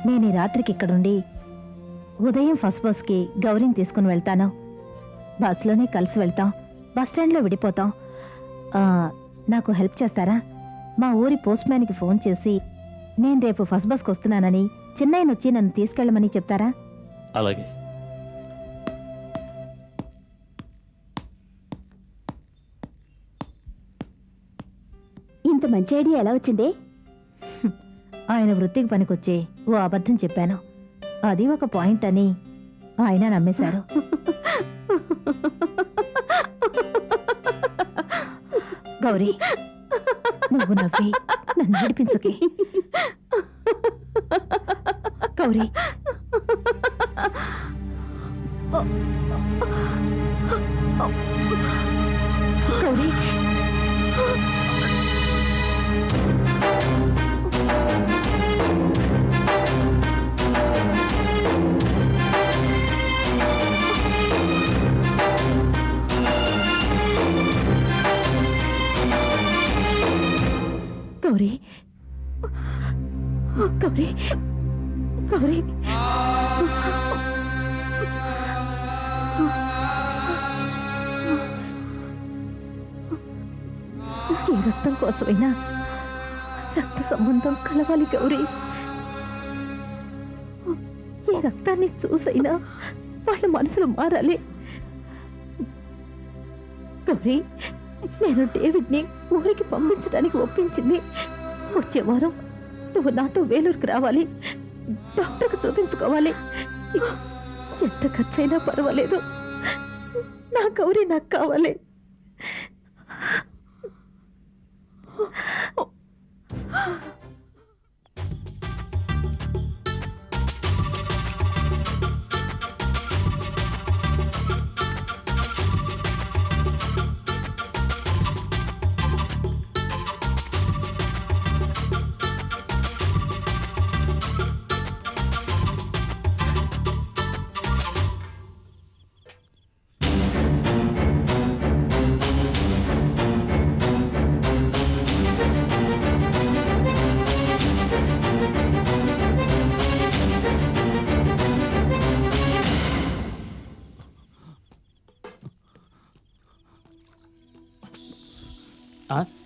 నేను ఈ రాత్రికి ఇక్కడుండి ఉదయం ఫస్ట్ బస్కి గౌరీని తీసుకుని వెళ్తాను. బస్సులోనే కలిసి వెళ్తాం, బస్ స్టాండ్లో విడిపోతాం. నాకు హెల్ప్ చేస్తారా? మా ఊరి పోస్ట్ మ్యాన్కి ఫోన్ చేసి నేను రేపు ఫస్ట్ బస్కి వస్తున్నానని, చిన్నయ్యను వచ్చి నన్ను తీసుకెళ్ళమని చెప్తారా? అలాగే. ఇంత మంచి ఐడియా ఎలా వచ్చిందే? ఆయన వృత్తికి పనికొచ్చే ఓ అబద్ధం చెప్పాను, అది ఒక పాయింట్ అని ఆయన నమ్మేశారు. గౌరీ, నువ్వు నవ్వి నన్ను విడిపించకే. గౌరీ, గౌరీ, గౌరీ, గౌరీ, గౌరీ, ఏ రక్తం కోసమైనా రక్త సంబంధం కలవాలి గౌరీ. ఏ రక్తాన్ని చూసైనా వాళ్ళ మనసులు మారాలి. గౌరీ, నేను డేవిడ్ని ఊరికి పంపించడానికి ఒప్పించింది. వచ్చే వారం నువ్వు నాతో వేలూరుకి రావాలి, డాక్టర్కి చూపించుకోవాలి. ఎంత ఖర్చైనా పర్వాలేదు, నా గౌరీ నాకు కావాలి.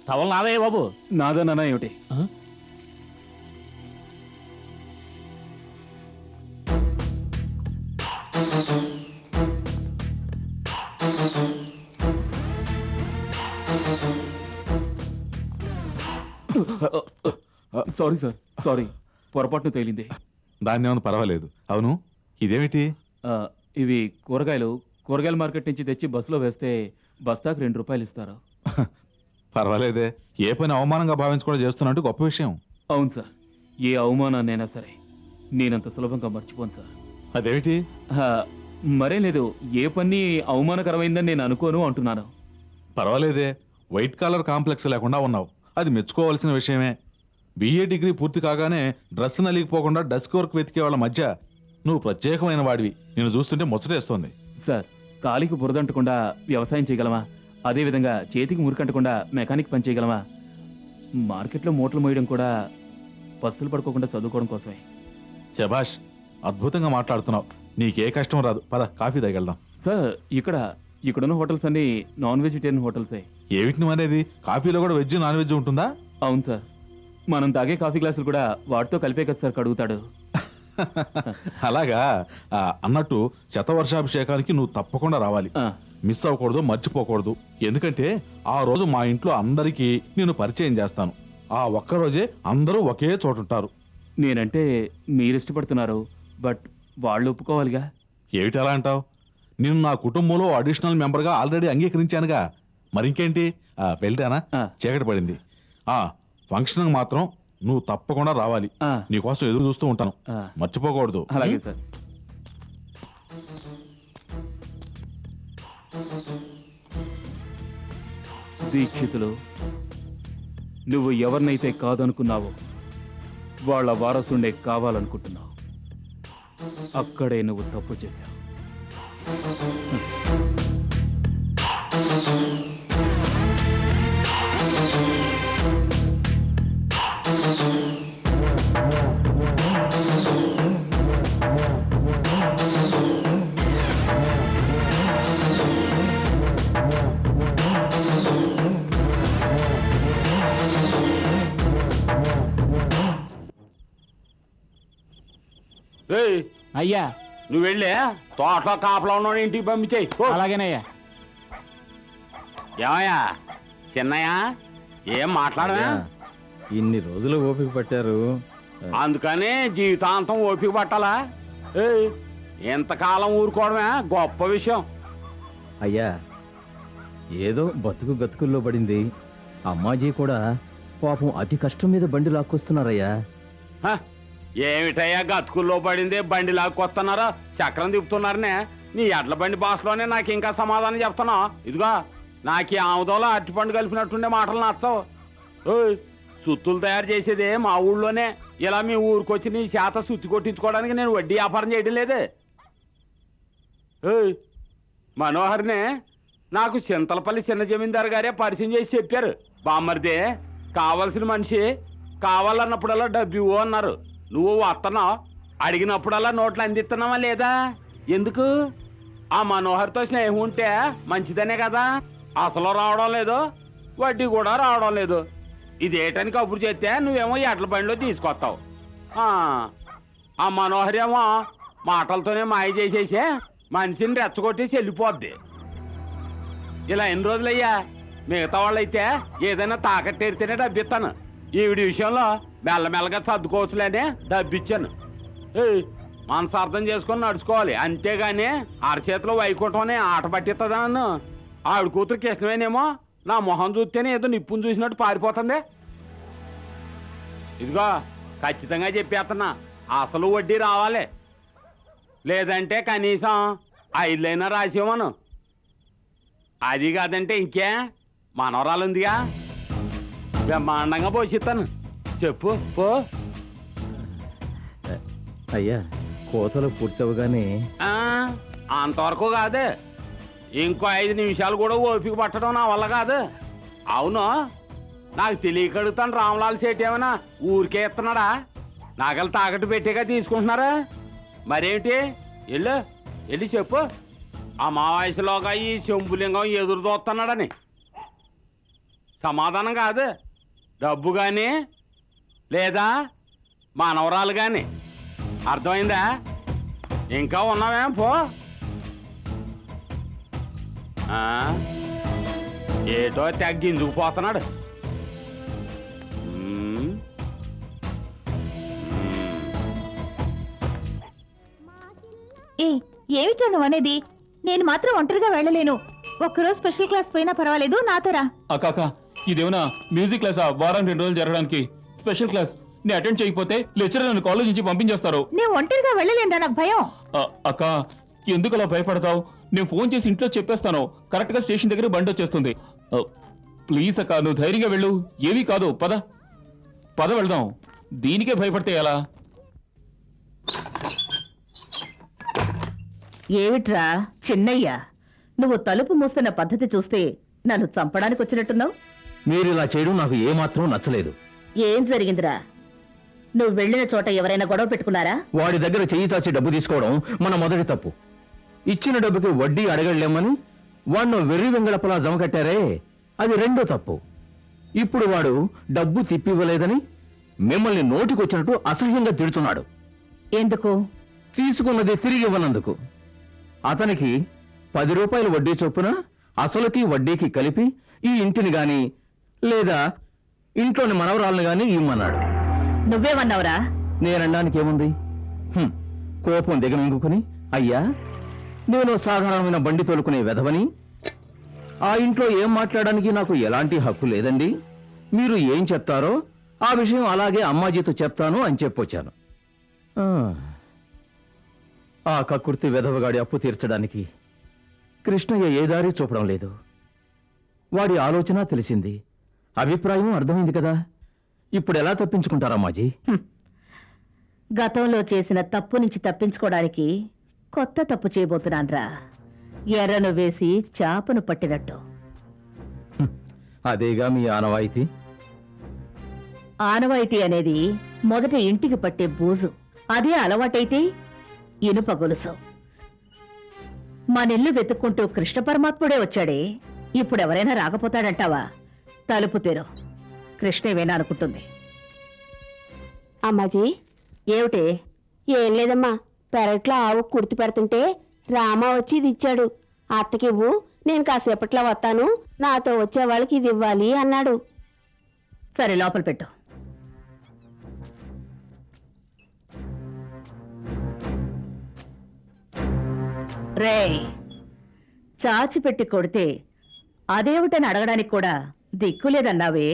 టవల్ నాదే బాబు. నాదన్నా ఏమిటి? సారీ సార్, సారీ, పొరపాటున తేలింది. దాన్ని ఏమన్నా పర్వాలేదు. అవును, ఇదేమిటి? ఇవి కూరగాయల మార్కెట్ నుంచి తెచ్చి బస్సులో వేస్తే బస్తాకు 2 రూపాయలు ఇస్తారు. పర్వాలేదే, ఏ పని అవమానంగా భావించకుండా చేస్తున్నట్టు గొప్ప విషయం. అవును సార్, ఏ అవమానాన్నైనా సరే నేనంత సులభంగా మర్చిపోను సార్. అదేమిటి? మరేం లేదు, ఏ పని అవమానకరమైందని నేను అనుకోను అంటున్నాను. పర్వాలేదే, వైట్ కాలర్ కాంప్లెక్స్ లేకుండా ఉన్నావు, అది మెచ్చుకోవాల్సిన విషయమే. BA డిగ్రీ పూర్తి కాగానే డ్రెస్ నలిగిపోకుండా డెస్క్ వర్క్ వెతికే వాళ్ళ మధ్య నువ్వు ప్రత్యేకమైన వాడివి. నేను చూస్తుంటే ముచ్చటేస్తోంది. సార్, కాలికి బురదంటకుండా వ్యవసాయం చేయగలమా? అదేవిధంగా చేతికి మురికంటకుండా మెకానిక్ పని చేయగలమా? మార్కెట్లో మూటలు మోయడం కూడా బస్సులు పడుకోకుండా చదువుకోవడం కోసమే. శభాష్, అద్భుతంగా మాట్లాడుతున్నావు. నీకే కష్టం రాదు. పద, కాఫీ తాగెళ్దాం. సార్, ఇక్కడున్న హోటల్స్ అన్ని నాన్ వెజిటేరియన్ హోటల్సే. ఏమిటి అనేది? కాఫీలో కూడా వెజ్ నాన్ వెజ్ ఉంటుందా? అవును సార్, మనం తాగే కాఫీ గ్లాసులు కూడా వాటితో కలిపే కదా సార్ కడుగుతాడు. అలాగా? అన్నట్టు శతవర్షాభిషేకానికి నువ్వు తప్పకుండా రావాలి. మిస్ అవ్వకూడదు, మర్చిపోకూడదు. ఎందుకంటే ఆ రోజు మా ఇంట్లో అందరికీ నేను పరిచయం చేస్తాను. ఆ ఒక్కరోజే అందరూ ఒకే చోటుంటారు. నేనంటే మీరు ఇష్టపడుతున్నారు, బట్ వాళ్ళు ఒప్పుకోవాలిగా. ఏమిటి అలా అంటావు? నేను నా కుటుంబంలో అడిషనల్ మెంబర్గా ఆల్రెడీ అంగీకరించానుగా. మరింకేంటి? వెళ్తానా? చీకటి పడింది. ఫంక్షన్ మాత్రం నువ్వు తప్పకుండా రావాలి. నీకోసం ఎదురు చూస్తూ ఉంటాను, మర్చిపోకూడదు. అలాగే సార్. దీక్షితులు, నువ్వు ఎవరినైతే కాదనుకున్నావో వాళ్ళ వారసుండే కావాలనుకుంటున్నావు. అక్కడే నువ్వు తప్పు చేశావు. ఏయ్ అయ్యా నువ్వు వెళ్ళే తోటలో కాపలా ఉన్నాడు ఇంటికి పంపించేయి అలాగేనయ్యా. ఏమయ్యా చిన్నయ్య ఏం మాట్లాడవా? ఇన్ని రోజులు ఓపిక పట్టారు. అందుకని జీవితాంతం ఓపిక పట్టాలా? ఏయ్ ఎంతకాలం ఊరుకోవడమే గొప్ప విషయం. అయ్యా ఏదో బతుకు గతుకుల్లో పడింది. అమ్మాజీ కూడా పాపం అతి కష్టం మీద బండి లాక్కొస్తున్నారయ్యా. హ, ఏమిటయ్యా గతుకుల్లో పడింది బండి లాక్కొస్తున్నారా? చక్రం తిప్పుతున్నారనే నీ ఎడ్ల బండి భాషలోనే నాకు ఇంకా సమాధానం చెప్తున్నావు. ఇదిగో నాకు ఈ ఆముదంలో అరటిపండు కలిపినట్టుండే మాటలు నచ్చవు. ఓయ్ సుత్తులు తయారు చేసేదే మా ఊళ్ళోనే. ఇలా మీ ఊరికొచ్చి నీ చేత సుత్తి కొట్టించుకోవడానికి నేను వడ్డీ వ్యాపారం చేయడం లేదే. ఏయ్ మనోహర్నే నాకు చింతలపల్లి చిన్న జమీందారు గారే పరిచయం చేసి చెప్పారు. బామ్మర్దే కావలసిన మనిషి కావాలన్నప్పుడల్లా డబ్బు ఇవ్వు అన్నారు. నువ్వు వస్తున్నావు, అడిగినప్పుడల్లా నోట్లు అందిస్తున్నావా లేదా? ఎందుకు? ఆ మనోహర్తో స్నేహం ఉంటే మంచిదనే కదా. అసలు రావడం లేదు, వడ్డీ కూడా రావడం లేదు. ఇదేటని కబురు చేస్తే నువ్వేమో ఎడ్ల బండిలో తీసుకొస్తావు. ఆ మనోహర్ ఏమో మాటలతోనే మాయ చేసేసే మనిషిని రెచ్చగొట్టేసి వెళ్ళిపోద్ది. ఇలా ఎన్ని రోజులయ్యా? మిగతా వాళ్ళైతే ఏదైనా తాకట్టేరితేనే డబ్బిస్తాను. ఈవిడి విషయంలో మెల్లమెల్లగా సర్దుకోవచ్చులేనే డబ్బిచ్చాను. మనసార్థం చేసుకొని నడుచుకోవాలి, అంతేగాని అరచేతిలో వైకుంఠమని ఆట పట్టిస్తుందా నన్ను? ఆవిడ కూతురు కృష్ణవేనేమో నా మొహం చూస్తేనే ఏదో నిప్పును చూసినట్టు పారిపోతుంది. ఇదిగో ఖచ్చితంగా చెప్పేస్తున్నా, అసలు వడ్డీ రావాలి, లేదంటే కనీసం 5 రాసేమను. అది కాదంటే ఇంకే మనవరాలు ఉందిగా, బ్రహ్మాండంగా పోషిస్తాను. చెప్పు పో. అయ్యా కోతలు పూర్తవగానే అంతవరకు కాదు, ఇంకో 5 నిమిషాలు కూడా ఓపిక పట్టడం నా వల్ల కాదు. అవును, నాకు తెలియకడుగుతాను, రామలాల్ సేట్ ఏమైనా ఊరికే ఇస్తున్నాడా? నగలు తాకట్టు పెట్టేగా తీసుకుంటున్నారా? మరేమిటి? వెళ్ళి చెప్పు, అమావాస్యలోగా ఈ శంభులింగం ఎదురు చూస్తున్నాడని. సమాధానం కాదు, డబ్బు కానీ లేదా మానవరాలు కానీ. అర్థమైందా? ఇంకా ఉన్నావేం పో. ఏటో తగ్గించుకుపోతున్నాడు. ఏమిటో నువ్వు అనేది? నేను మాత్రం ఒంటరిగా వెళ్ళలేను. ఒక్కరోజు స్పెషల్ క్లాస్ పోయినా పర్వాలేదు, నాతోరా. అక్క ఇదేమన్నా మ్యూజిక్ క్లాసా? వారం 2 రోజులు జరగడానికి స్పెషల్ క్లాస్. నేను అటెండ్ చేయకపోతే లెక్చరర్ నన్ను కాలేజ్ నుంచి పంపించేస్తారు. నేను ఒంటరిగా వెళ్ళలేనురా, నాకు భయం. అక్క ఎందుకు అలా భయపడతావు? నేను ఫోన్ చేసి ఇంట్లో చెప్పేస్తాను, కరెక్ట్ గా స్టేషన్ దగ్గర బండి వచ్చేస్తుంది. ప్లీజ్ అక్క, నువ్వు ధైర్యంగా వెళ్ళు, ఏమీ కాదు. పద వెళ్దాం. దీనికే భయపడితే ఎలా? ఏమిట్రా చిన్నయ్య, నువ్వు తలుపు మూస్తున్న పద్ధతి చూస్తే నన్ను చంపడానికి వచ్చినట్టున్నావు. మీరు ఇలా చేయడం నాకు ఏమాత్రం నచ్చలేదు. ఏం జరిగిందిరా? నువ్వు వెళ్ళిన చోట ఎవరైనా గొడవ పెట్టుకున్నారా? వాడి దగ్గర చెయ్యి చాచి డబ్బు తీసుకోవడం మన మొదటి తప్పు. ఇచ్చిన డబ్బుకి వడ్డీ అడగలేమని వాడిని వెర్రి వెంగళపలా జమ కట్టారే, అది రెండో తప్పు. ఇప్పుడు వాడు డబ్బు తిప్పివ్వలేదని మిమ్మల్ని నోటికొచ్చినట్టు అసహ్యంగా తిడుతున్నాడు. ఎందుకు? తీసుకున్నది తిరిగి ఇవ్వనందుకు. అతనికి 10 రూపాయలు వడ్డీ చొప్పున అసలుకి వడ్డీకి కలిపి ఈ ఇంటిని గాని లేదా ఇంట్లోని మనవరాలను గాని ఇమ్మన్నాడు. నువ్వేమన్నావురా? నేననడానికి ఏముంది? కోపం దిగమింగుకుని, అయ్యా నేను సాధారణమైన బండి తోలుకునే వెధవని, ఆ ఇంట్లో ఏం మాట్లాడడానికి నాకు ఎలాంటి హక్కు లేదండి. మీరు ఏం చెప్తారో ఆ విషయం అలాగే అమ్మాజీతో చెప్తాను అని చెప్పొచ్చాను. ఆ కక్కుర్తి వెధవగాడి అప్పు తీర్చడానికి కృష్ణయ్య ఏ దారి చూపడం లేదు. వాడి ఆలోచన తెలిసింది, అభిప్రాయం అర్థమైంది కదా. ఇప్పుడు ఎలా తప్పించుకుంటారమ్మాజీ? గతంలో చేసిన తప్పు నుంచి తప్పించుకోవడానికి కొత్త తప్పు చేయబోతున్నాన్రా. ఎర్రను వేసి చాపను పట్టినట్టు. అదేగా మీ ఆనవాయితీ? ఆనవాయితీ అనేది మొదట ఇంటికి పట్టే బూజు, అదే అలవాటైతే ఇనుప గొలుసు. మనిల్లు వెతుక్కుంటూ కృష్ణ పరమాత్ముడే వచ్చాడే, ఇప్పుడెవరైనా రాకపోతాడంటావా? తలుపు తెరు, కృష్ణవేనా అనుకుంటుంది. అమ్మాజీ, ఏమిటే? ఏం లేదమ్మా, పెరట్లో ఆవు కుర్తి పెడుతుంటే రామా వచ్చి ఇది ఇచ్చాడు. అత్తకివ్వు, నేను కాసేపట్లో వస్తాను, నాతో వచ్చే వాళ్ళకి ఇది ఇవ్వాలి అన్నాడు. సరే లోపల పెట్టు. రేయ్, చాచి పెట్టి కొడితే అదేమిటని అడగడానికి కూడా దిక్కులేదన్నావే,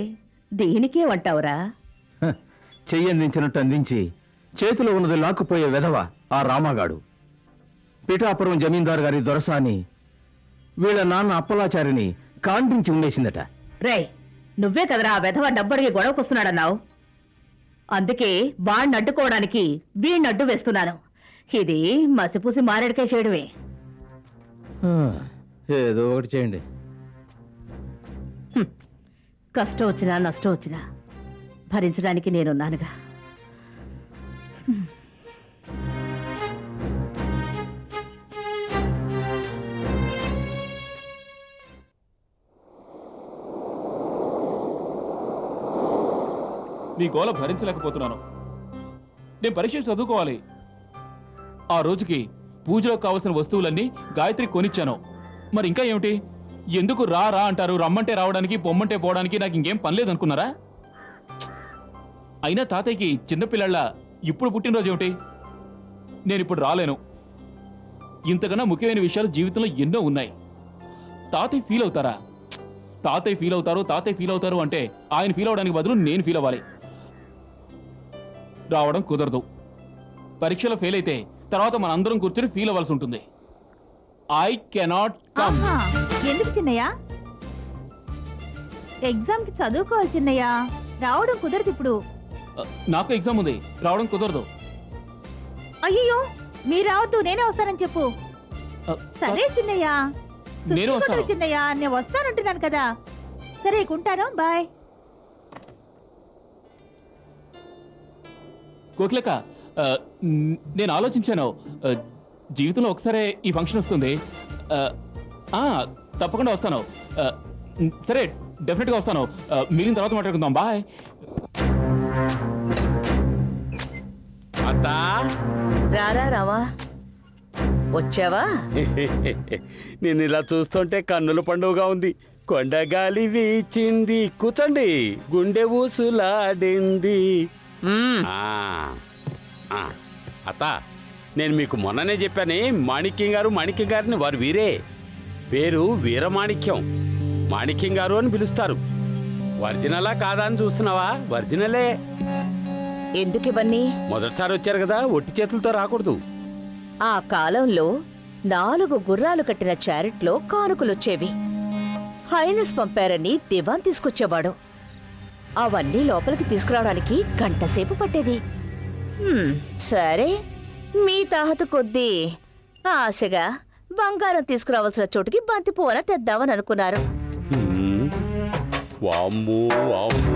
దీనికే వంటావురా? హ, చెయ్యందించినట్టు అందించి చేతిలో ఉన్నది లాక్కుపోయే వెధవ ఆ రామగాడు. పిఠాపురం జమీందారు గారి దొరసాని వీళ్ళ నాన్న అప్పలాచారిని కాండ్రించి ఉండేసిందట. రేయ్, నువ్వే కదరా ఆ వెధవ డబ్బడికి గొడవకొస్తున్నాడన్నావు. అందుకే వాణ్ణి అడ్డుకోవడానికి వీణ్ణి అడ్డు వేస్తున్నాను. ఇది మసిపూసి మారేడుకే చేయడమే. హ, ఏదో ఒకటి చేయండి. కష్టం వచ్చినా నష్టం వచ్చినా భరించడానికి నేనున్నానుగా. నీ గోల భరించలేకపోతున్నాను. నేను పరీక్ష చదువుకోవాలి. ఆ రోజుకి పూజలో కావలసిన వస్తువులన్నీ గాయత్రి కొనిచ్చాను. మరి ఇంకా ఏమిటి? ఎందుకు రా రా అంటారు? రమ్మంటే రావడానికి, పొమ్మంటే పోవడానికి నాకు ఇంకేం పని లేదనుకున్నారా? అయినా తాతయ్యకి చిన్నపిల్లళ్ళ ఇప్పుడు పుట్టినరోజు ఏమిటి? నేను ఇప్పుడు రాలేను. ఇంతకన్నా ముఖ్యమైన విషయాలు జీవితంలో ఎన్నో ఉన్నాయి. తాతయ్య ఫీల్ అవుతారా? తాతయ్య ఫీల్ అవుతారు అంటే ఆయన ఫీల్ అవడానికి బదులు నేను ఫీల్ అవ్వాలి. రావడం కుదరదు. పరీక్షలో ఫెయిల్ అయితే తర్వాత మనందరం కూర్చొని ఫీల్ అవ్వాల్సి ఉంటుంది. I cannot come. ఆహా, ఎందుకు చిన్నయ్య? ఎగ్జామ్ కి చదువుకోవాలి చిన్నయ్య, రావడం కుదరదు ఇప్పుడు. నాకు ఎగ్జామ్ ఉంది, రావడం కుదరదు. అయ్యో, మీరు రావద్దు, నేనే వస్తానని చెప్పు. సరే చిన్నయ్య, నేను వస్తాను. చిన్నయ్య, నేను వస్తానంటున్నాను కదా. సరే ఉంటాను, బాయ్. కోకిలక, నేను ఆలోచించాను. జీవితంలో ఒకసారి ఈ ఫంక్షన్ వస్తుంది. తప్పకుండా వస్తాను. సరే, డెఫినెట్గా వస్తాను. మిగిలిన తర్వాత మాట్లాడుకుందాం. బాయ్. అత్తా, రారా రావా, వచ్చావా? నేను ఇలా చూస్తుంటే కన్నుల పండుగగా ఉంది. కొండగాలి వీచింది, కూర్చోండి, గుండె ఊసులాడింది. అత్త, నేను మీకు మొన్ననే చెప్పాను, మాణిక్యం గారిని వారు వీరే. పేరు వీరమాణిక్యం. మాణిక్యం గారు అని పిలుస్తారు. ఒరిజినలా కాదా అని చూస్తున్నావా? ఒరిజినలే. ఎందుకు ఇవన్నీ? మొదటిసారి వచ్చారు కదా, ఒట్టి చేతులతో రాకూడదు. ఆ కాలంలో 4 గుర్రాలు కట్టిన చారిట్లో కానుకలొచ్చేవి. హైనస్ పంపారని దివాన్ తీసుకొచ్చేవాడు. అవన్నీ లోపలికి తీసుకురావడానికి గంటసేపు పట్టేది. సరే, మీ తాహత కొద్దీ ఆశగా బంగారం తీసుకురావాల్సిన చోటుకి బంతిపూన తెద్దామని అనుకున్నారు. వామ్మో వామ్మో,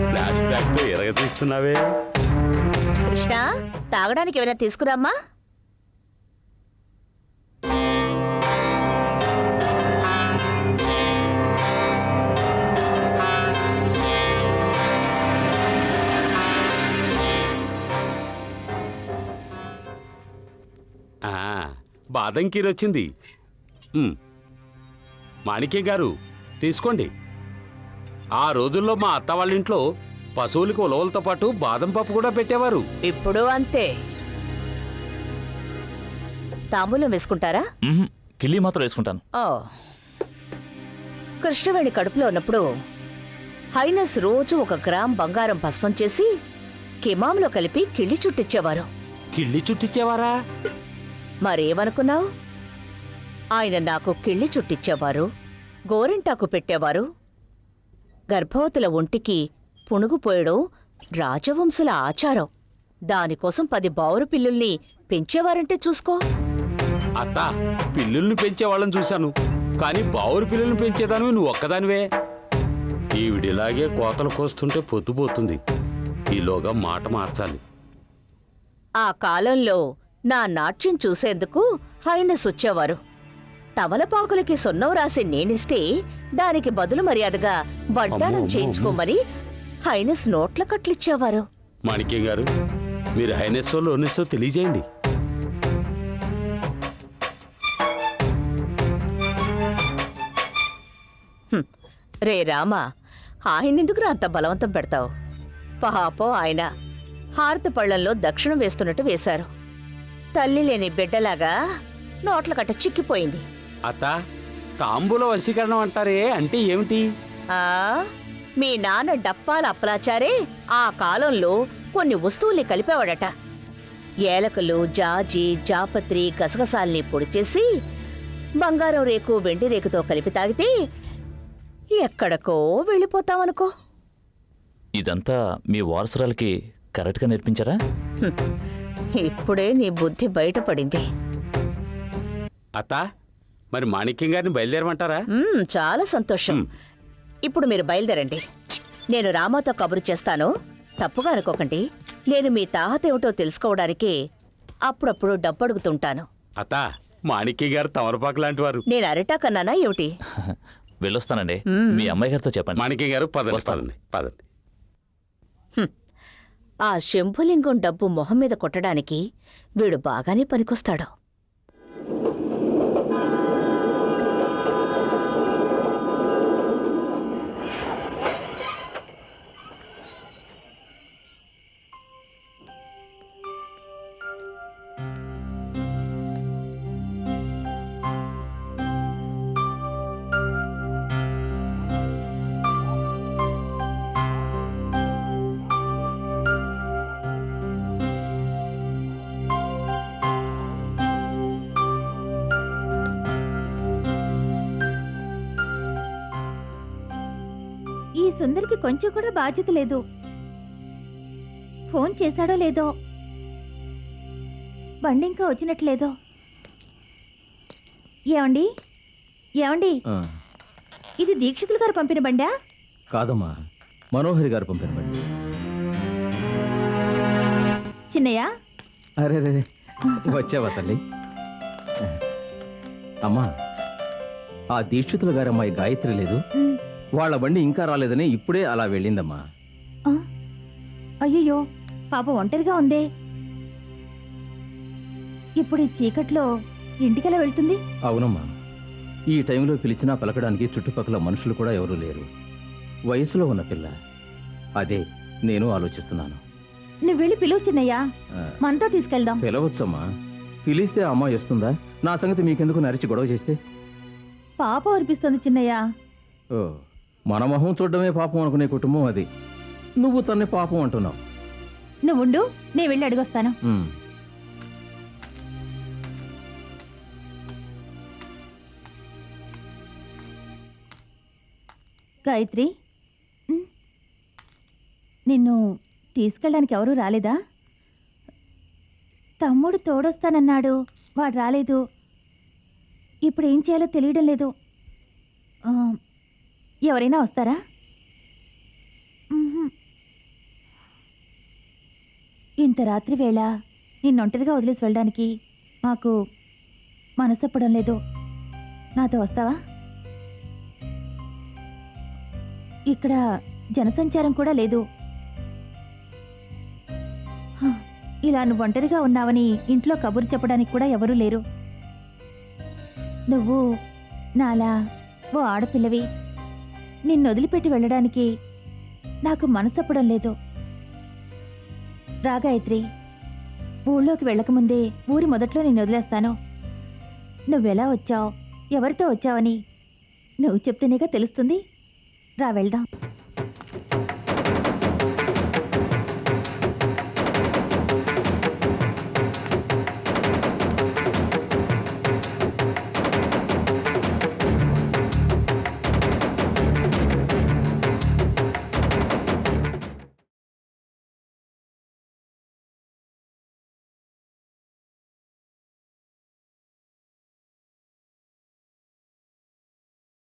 ఫ్లాష్ బ్యాక్ తో ఎరగతీస్తున్నావే. కృష్ణ, తాగడానికి ఏమైనా తీసుకురామ్మా? బాదం కీర్ వచ్చింది. మాణిక్యం గారు, తీసుకోండి. ఆ రోజుల్లో మా అత్త వాళ్ళ ఇంట్లో పశువులకు ఉలవలతో పాటు బాదం పప్పు కూడా పెట్టేవారు. ఇప్పుడు అంతే. తాంబూలం వేసుకుంటారా? కిళ్ళి మాత్రం వేసుకుంటాను. ఓ, కృష్ణవేణి కడుపులో ఉన్నప్పుడు హైనస్ రోజు 1 గ్రామ్ బంగారం భస్మం చేసి కిమాంలో కలిపి కిళ్ళి చుట్టిచ్చేవారు. కిళ్ళి చుట్టిచ్చేవారా? మరేమనుకున్నావు? ఆయన నాకు కిళ్ళి చుట్టిచ్చేవారు, గోరింటాకు పెట్టేవారు. గర్భవతుల ఒంటికి పుణుగుపోయడం రాజవంశుల ఆచారం. దానికోసం 10 బావురు పిల్లుల్ని పెంచేవారంటే చూసుకో. అత్త, పిల్లుల్ని పెంచేవాళ్ళని చూశాను, కానీ బావురు పిల్లుల్ని పెంచేదానివి నువ్వు ఒక్కదానివే. ఈవిడిలాగే కోతలు కోస్తుంటే పొద్దుపోతుంది. ఈలోగా మాట మార్చాలి. ఆ కాలంలో నా నాట్యం చూసేందుకు హైనస్ వచ్చేవారు. తమలపాకులకి సున్నం రాసి నేనిస్తే దానికి బదులు మర్యాదగా వడ్డాణం చేయించుకోమని హైనస్ నోట్ల కట్లిచ్చేవారు. మాణిక్యం గారు, మీరు హైనెస్సో లోనెస్సో తెలియజేయండి. రే రామా, ఆయనెందుకు అంత బలవంతం పెడతావు? పాపం ఆయన హారతి పళ్ళంలో దక్షిణం వేస్తున్నట్టు వేశారు. తల్లి లేని బిడ్డలాగా నోట్ల కట్ట చిక్కిపోయింది. అత్త, తాంబూల వశీకరణం అంటారే, అంటే ఏమిటి? ఆ మీ నాన్న డప్పాల అప్పలాచారే ఆ కాలంలో కొన్ని వస్తువుల్ని కలిపేవాడట. ఏలకలు, జాజి, జాపత్రి, గసగసాల్ని పొడి చేసి బంగారం రేకు, వెండి రేకుతో కలిపి తాగితే ఎక్కడికో వెళ్ళిపోతామనుకో. ఇదంతా మీ వారసురాలకి కరెక్ట్గా నేర్పించారా? హ్మ్. ఇప్పుడే నీ బుద్ధి బయటపడింది. అత్త, మరి మాణిక్యం గారిని బయలుదేరమంటారా? చాలా సంతోషం. ఇప్పుడు మీరు బయలుదేరండి. నేను రామాతో కబురు చేస్తాను. తప్పుగా అనుకోకండి. నేను మీ తాహత ఏమిటో తెలుసుకోవడానికి అప్పుడప్పుడు డబ్బు అడుగుతుంటాను. అత్త, మాణిక్యం గారు తమలపాకు లాంటి వారు. నేను అరిటాకన్నానా ఏమిటి? వెళ్ళొస్తానండి. మీ అమ్మాయి గారితో చెప్పండి. మాణిక్యం గారు పదండి, వస్తాను. పదండి, పదండి. ఆ శంభులింగం డబ్బు మొహం మీద కొట్టడానికి వీడు బాగానే పనికొస్తాడు. ఈ సుందరికి కొంచెం కూడా బాధ్యత లేదు. ఫోన్ చేశాడో లేదో, బండి ఇంకా వచ్చినట్లేదో. ఏమండి, ఏమండి, ఆ, ఇది దీక్షితులు గారు పంపిన బండా? కాదమ్మా, మనోహరి గారు పంపిన బండి. చిన్నయ్య, అరే రే, వచ్చావా తల్లి? అమ్మా, ఆ దీక్షితుల గారి అమ్మాయి గాయత్రి లేదు, ఉమ్, వాళ్ళ బండి ఇంకా రాలేదని ఇప్పుడే అలా వెళ్ళిందమ్మా. ఆ, అయ్యయ్యో, పాప ఒంటరిగా ఉందే. ఇప్పుడు ఈ చీకట్లో ఇంటికెలా వెళ్తుంది? అవునమ్మా, ఈ టైంలో పిలిచినా పలకడానికి చుట్టుపక్కల మనుషులు కూడా ఎవరూ లేరు. వయసులో ఉన్న పిల్ల. అదే నేను ఆలోచిస్తున్నాను. నువ్వు వెళ్ళి పిలువు చిన్నయ్య, ఆ, మనతో తీసుకెళ్దాం. పిలవచ్చమ్మా. పిలిస్తే ఆ అమ్మాయి వస్తుందా? నా సంగతి మీకెందుకు నరిచి గొడవ చేస్తే? పాపం అనిపిస్తుంది చిన్నయ్య. ఓ, మన మొహం చూడడమే పాపం అనుకునే కుటుంబం అది. నువ్వు తన్ని పాపం అంటున్నావు. నువ్వుండు, నేను వెళ్ళి అడిగొస్తాను. ఉమ్. గాయత్రి, ఉమ్, నిన్ను తీసుకెళ్ళడానికి ఎవరూ రాలేదా? తమ్ముడు తోడొస్తానన్నాడు, వాడు రాలేదు. ఇప్పుడు ఏం చేయాలో తెలియడం లేదు. ఆ, ఎవరైనా వస్తారా? ఉహుం. ఇంత రాత్రి వేళ నిన్నొంటరిగా వదిలేసి వెళ్ళడానికి మాకు మనసప్పడం లేదు. నాతో వస్తావా? ఇక్కడ జనసంచారం కూడా లేదు. హ, ఇలా నువ్వు ఒంటరిగా ఉన్నావని ఇంట్లో కబురు చెప్పడానికి కూడా ఎవరూ లేరు. నువ్వు నాలా ఓ ఆడపిల్లవి. నిన్ను వదిలిపెట్టి వెళ్ళడానికి నాకు మనసప్పడం లేదు. రా గాయత్రి, ఊళ్ళోకి వెళ్ళకముందే ఊరి మొదట్లో నిన్ను వదిలేస్తాను. నువ్వెలా వచ్చావు, ఎవరితో వచ్చావని నువ్వు చెప్తేనేగా తెలుస్తుంది. రా వెళ్దాం.